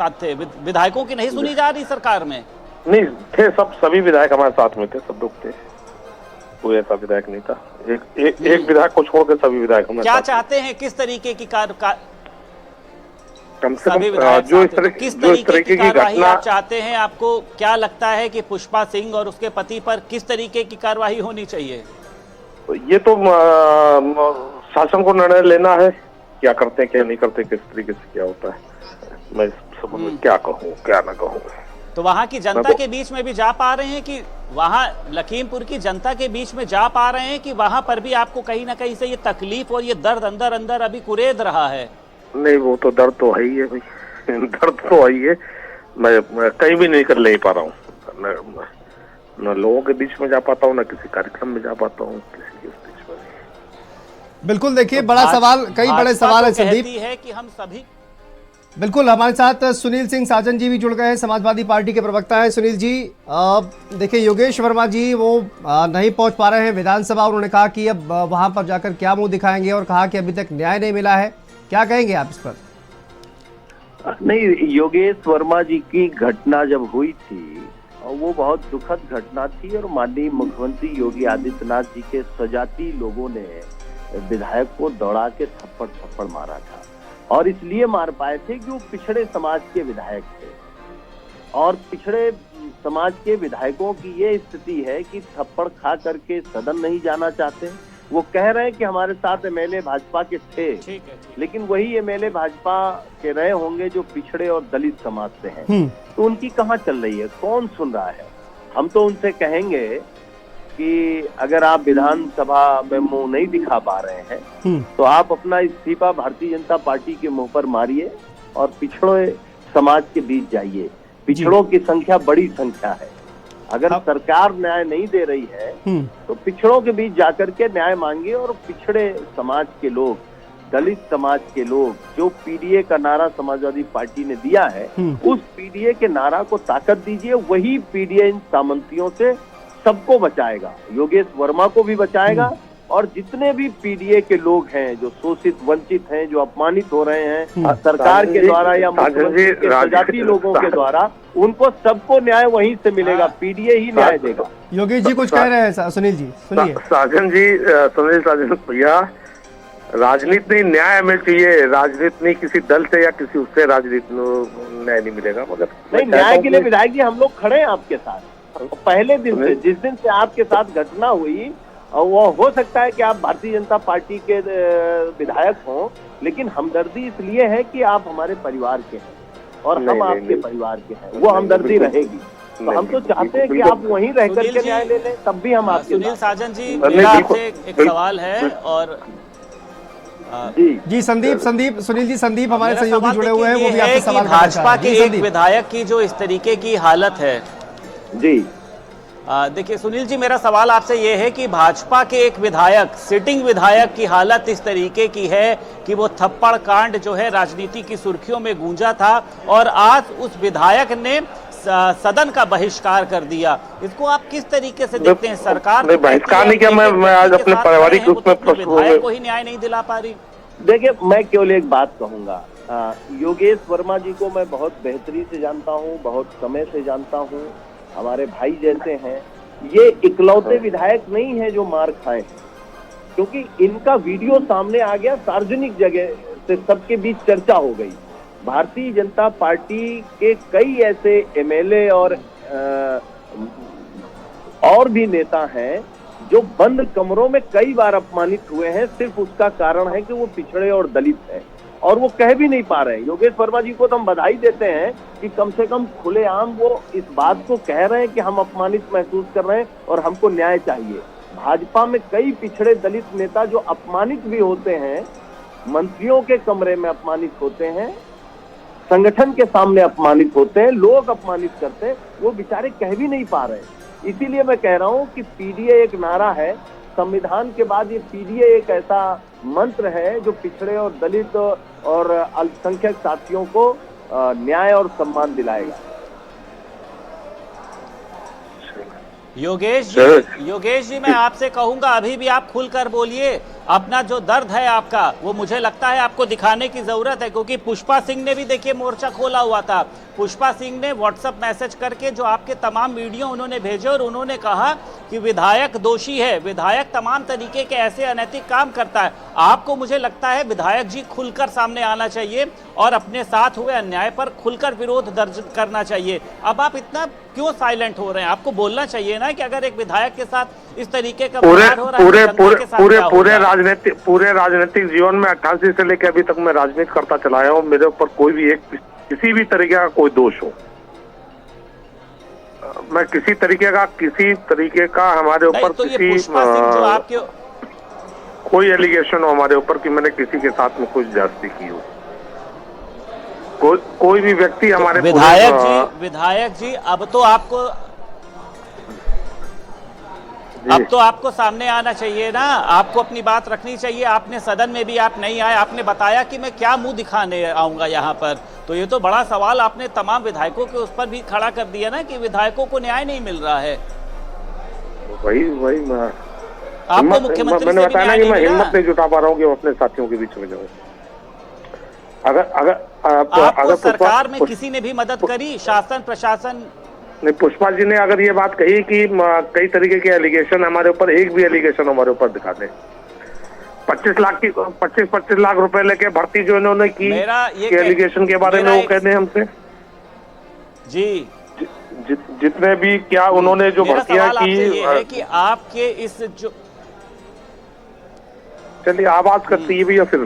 साथ थे, विधायकों की नहीं सुनी जा रही सरकार में? नहीं थे, सभी विधायक हमारे साथ में थे, सब लोग थे, कोई ऐसा विधायक नहीं था। एक विधायक को छोड़कर सभी विधायक हमारे क्या साथ चाहते हैं, किस तरीके की कम से सभी कम विधायक जो इस किस तरीके की कार्यवाही घटना आप चाहते हैं? आपको क्या लगता है कि पुष्पा सिंह और उसके पति पर किस तरीके की कार्रवाई होनी चाहिए? ये तो शासन को निर्णय लेना है, क्या करते हैं क्या नहीं करते, किस तरीके से क्या होता है। मैं सब क्या कहूँ क्या ना कहूँ। तो वहां की जनता के बीच में भी जा पा रहे हैं कि वहां लखीमपुर की जनता के बीच में जा पा रहे हैं कि वहां पर भी आपको कहीं ना कहीं से ये तकलीफ और ये दर्द अंदर अंदर अभी कुरेद रहा है? नहीं, वो तो दर्द तो है ही है भाई, दर्द तो है ही है। मैं कहीं भी नहीं कर ले पा रहा हूँ, न लोगों के बीच में जा पाता हूँ, न किसी कार्यक्रम में जा पाता हूँ, किसी के बीच में। बिल्कुल, देखिए बड़ा सवाल, कई बड़े सवाल है संदीप। है कि हम सभी बिल्कुल, हमारे साथ सुनील सिंह साजन जी भी जुड़ गए हैं, समाजवादी पार्टी के प्रवक्ता हैं। सुनील जी, देखिए योगेश वर्मा जी वो नहीं पहुंच पा रहे हैं विधानसभा। उन्होंने कहा कि अब वहां पर जाकर क्या मुंह दिखाएंगे और कहा कि अभी तक न्याय नहीं मिला है। क्या कहेंगे आप इस पर? नहीं, योगेश वर्मा जी की घटना जब हुई थी वो बहुत दुखद घटना थी और माननीय मुख्यमंत्री योगी आदित्यनाथ जी के स्वजाती लोगों ने विधायक को दौड़ा के थप्पड़ मारा था, और इसलिए मार पाए थे कि वो पिछड़े समाज के विधायक थे। और पिछड़े समाज के विधायकों की ये स्थिति है कि थप्पड़ खा करके सदन नहीं जाना चाहते। वो कह रहे हैं कि हमारे साथ एमएलए भाजपा के थे, लेकिन वही एमएलए भाजपा के रहे होंगे जो पिछड़े और दलित समाज से हैं। तो उनकी कहाँ चल रही है, कौन सुन रहा है? हम तो उनसे कहेंगे कि अगर आप विधानसभा में मुंह नहीं दिखा पा रहे हैं तो आप अपना इस्तीफा भारतीय जनता पार्टी के मुंह पर मारिए और पिछड़े समाज के बीच जाइए। पिछड़ों की संख्या बड़ी संख्या है। अगर सरकार न्याय नहीं दे रही है तो पिछड़ों के बीच जाकर के न्याय मांगिए और पिछड़े समाज के लोग, दलित समाज के लोग, जो पीडीए का नारा समाजवादी पार्टी ने दिया है, उस पीडीए के नारा को ताकत दीजिए। वही पीडीए इन सामंतियों से सबको बचाएगा, योगेश वर्मा को भी बचाएगा, और जितने भी पीडीए के लोग हैं जो शोषित वंचित हैं, जो अपमानित हो रहे हैं सरकार के द्वारा या मुख्यमंत्री के स्वजाती लोगों के द्वारा, उनको सबको न्याय वहीं से मिलेगा, पीडीए ही न्याय देगा। योगेश जी कुछ कह रहे हैं, सुनील जी सुनिए। साजन जी, सुनील साजन भैया, राजनीति नहीं न्याय हमें चाहिए। राजनीति नहीं किसी दल से या किसी उससे राजनीति न्याय नहीं मिलेगा। मगर नहीं, न्याय के लिए विधायक जी हम लोग खड़े हैं आपके साथ। पहले दिन से, जिस दिन से आपके साथ घटना हुई, और वो हो सकता है कि आप भारतीय जनता पार्टी के विधायक हों, लेकिन हमदर्दी इसलिए है कि आप हमारे परिवार के हैं और हम आपके परिवार के हैं, वो हमदर्दी रहेगी। तो हम तो चाहते हैं कि आप वहीं रह करके न्याय ले लें, तब भी हम आपके। सुनील साजन जी, मेरा आपसे एक सवाल है। और जी संदीप सुनील जी, संदीप हमारे सहयोगी जुड़े हुए हैं, वो भी आपसे सवाल। भाजपा के एक विधायक की जो इस तरीके की हालत है जी, देखिए सुनील जी, मेरा सवाल आपसे ये है कि भाजपा के एक विधायक, सिटिंग विधायक की हालत इस तरीके की है कि वो थप्पड़ कांड जो है राजनीति की सुर्खियों में गूंजा था और आज उस विधायक ने सदन का बहिष्कार कर दिया। इसको आप किस तरीके से देखते हैं? सरकार बहिष्कार नहीं किया, मैं आज अपने पारिवारिक रूप में विधायक को ही न्याय नहीं दिला पा रही। देखिए, मैं केवल एक बात कहूंगा, योगेश वर्मा जी को मैं बहुत बेहतरी से जानता हूं, बहुत समय से जानता हूं, हमारे भाई जैसे हैं। ये इकलौते विधायक नहीं है जो मार खाए हैं, क्योंकि इनका वीडियो सामने आ गया, सार्वजनिक जगह से सबके बीच चर्चा हो गई। भारतीय जनता पार्टी के कई ऐसे एमएलए और भी नेता हैं जो बंद कमरों में कई बार अपमानित हुए हैं, सिर्फ उसका कारण है कि वो पिछड़े और दलित हैं, और वो कह भी नहीं पा रहे हैं। योगेश वर्मा जी को तो हम बधाई देते हैं कि कम से कम खुलेआम वो इस बात को कह रहे हैं कि हम अपमानित महसूस कर रहे हैं और हमको न्याय चाहिए। भाजपा में कई पिछड़े दलित नेता जो अपमानित भी होते हैं, मंत्रियों के कमरे में अपमानित होते हैं, संगठन के सामने अपमानित होते हैं, लोग अपमानित करते हैं, वो बेचारे कह भी नहीं पा रहे। इसीलिए मैं कह रहा हूं कि पीडीए एक नारा है, संविधान के बाद ये पीडीए एक ऐसा मंत्र है जो पिछड़े और दलित और अल्पसंख्यक साथियों को न्याय और सम्मान दिलाएगा। योगेश जी मैं आपसे कहूंगा अभी भी आप खुलकर बोलिए। अपना जो दर्द है आपका वो मुझे लगता है आपको दिखाने की जरूरत है, क्योंकि पुष्पा सिंह ने भी देखिए मोर्चा खोला हुआ था। पुष्पा सिंह ने व्हाट्सएप मैसेज करके जो आपके तमाम वीडियो उन्होंने भेजे और उन्होंने कहा कि विधायक दोषी है, विधायक तमाम तरीके के ऐसे अनैतिक काम करता है। आपको मुझे लगता है विधायक जी खुलकर सामने आना चाहिए और अपने साथ हुए अन्याय पर खुलकर विरोध दर्ज करना चाहिए। अब आप इतना क्यों साइलेंट हो रहे हैं? आपको बोलना चाहिए ना कि अगर एक विधायक के साथ इस तरीके का व्यवहार हो रहा है पूरे राजनीतिक जीवन में 88 से लेकर अभी तक मैं राजनीति करता चला आया हूँ। मेरे ऊपर कोई भी किसी भी तरीके का कोई दोष हो, मैं किसी तरीके का हमारे ऊपर तो जो आपके कोई एलिगेशन हो हमारे ऊपर कि मैंने किसी के साथ में कुछ ज्यादती की हो, कोई भी व्यक्ति हमारे विधायक जी अब तो आपको सामने आना चाहिए ना, आपको अपनी बात रखनी चाहिए। आपने सदन में भी आप नहीं आए, आपने बताया कि मैं क्या मुंह दिखाने आऊंगा यहाँ पर, तो ये तो बड़ा सवाल आपने तमाम विधायकों के उस पर भी खड़ा कर दिया ना कि विधायकों को न्याय नहीं मिल रहा है। वही आपको मुख्यमंत्री मैंने बताया ना कि मैं हिम्मत नहीं जुटा पा रहा हूँ कि अपने साथियों के बीच में जाऊँ। अगर सरकार में किसी ने भी मदद करी, शासन प्रशासन नहीं, पुष्पा जी ने अगर ये बात कही कि कई तरीके के एलिगेशन हमारे ऊपर, एक भी एलिगेशन हमारे ऊपर दिखा दे। 25 लाख रुपए लेके भर्ती जो इन्होंने की एलिगेशन के बारे में वो कह दें हमसे जी, जितने भी क्या उन्होंने जो भर्तियां की, ये है कि आपके इस जो चलिए आवाज करती है भैया, फिर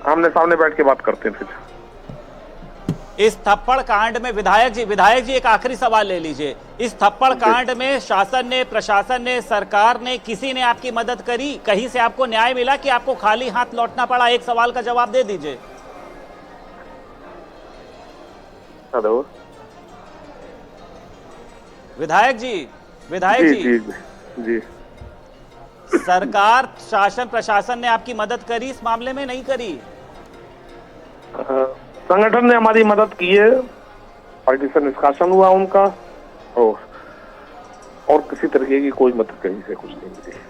आमने सामने बैठ के बात करते हैं। फिर इस थप्पड़ कांड में विधायक जी एक आखिरी सवाल ले लीजिए। इस थप्पड़ कांड में शासन ने, प्रशासन ने, सरकार ने, किसी ने आपकी मदद करी? कहीं से आपको न्याय मिला कि आपको खाली हाथ लौटना पड़ा? एक सवाल का जवाब दे दीजिए। हेलो विधायक जी सरकार, शासन, प्रशासन ने आपकी मदद करी इस मामले में? नहीं करी? संगठन ने हमारी मदद की है, पार्टी से निष्कासन हुआ उनका, और किसी तरीके की कोई मदद कहीं से कुछ नहीं मिली।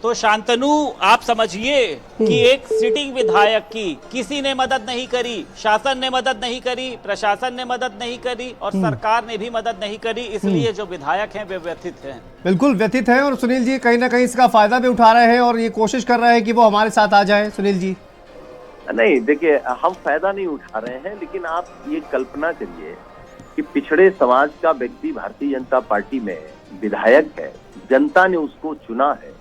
तो शांतनु, आप समझिए कि एक सिटिंग विधायक की किसी ने मदद नहीं करी, शासन ने मदद नहीं करी, प्रशासन ने मदद नहीं करी और सरकार ने भी मदद नहीं करी, इसलिए जो विधायक हैं वे व्यथित हैं। बिल्कुल व्यथित हैं। और सुनील जी कहीं ना कहीं इसका फायदा भी उठा रहे हैं और ये कोशिश कर रहे हैं कि वो हमारे साथ आ जाए। सुनील जी नहीं, देखिए, हम फायदा नहीं उठा रहे हैं, लेकिन आप ये कल्पना करिए कि पिछड़े समाज का व्यक्ति भारतीय जनता पार्टी में विधायक है, जनता ने उसको चुना है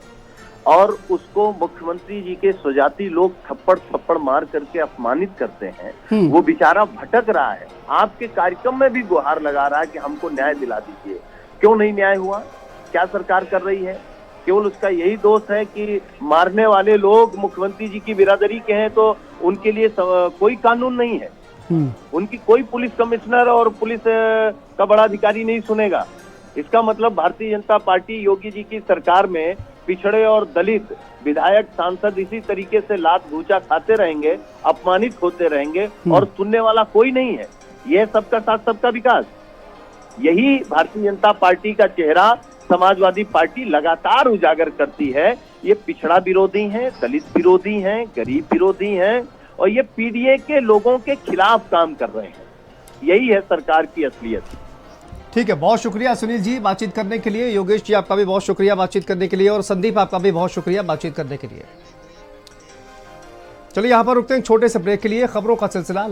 और उसको मुख्यमंत्री जी के स्वजाती लोग थप्पड़ मार करके अपमानित करते हैं। वो बेचारा भटक रहा है, आपके कार्यक्रम में भी गुहार लगा रहा है कि हमको न्याय दिला दीजिए। क्यों नहीं न्याय हुआ? क्या सरकार कर रही है? केवल उसका यही दोष है कि मारने वाले लोग मुख्यमंत्री जी की बिरादरी के हैं, तो उनके लिए कोई कानून नहीं है, उनकी कोई पुलिस कमिश्नर और पुलिस का बड़ा अधिकारी नहीं सुनेगा। इसका मतलब भारतीय जनता पार्टी योगी जी की सरकार में पिछड़े और दलित विधायक, सांसद इसी तरीके से लात घूंचा खाते रहेंगे, अपमानित होते रहेंगे और सुनने वाला कोई नहीं है। यह सबका साथ सबका विकास, यही भारतीय जनता पार्टी का चेहरा समाजवादी पार्टी लगातार उजागर करती है। ये पिछड़ा विरोधी हैं, दलित विरोधी हैं, गरीब विरोधी हैं और ये पीडीए के लोगों के खिलाफ काम कर रहे हैं। यही है सरकार की असलियत। ठीक है, बहुत शुक्रिया सुनील जी बातचीत करने के लिए। योगेश जी आपका भी बहुत शुक्रिया बातचीत करने के लिए और संदीप आपका भी बहुत शुक्रिया बातचीत करने के लिए। चलिए यहाँ पर रुकते हैं छोटे से ब्रेक के लिए। खबरों का सिलसिला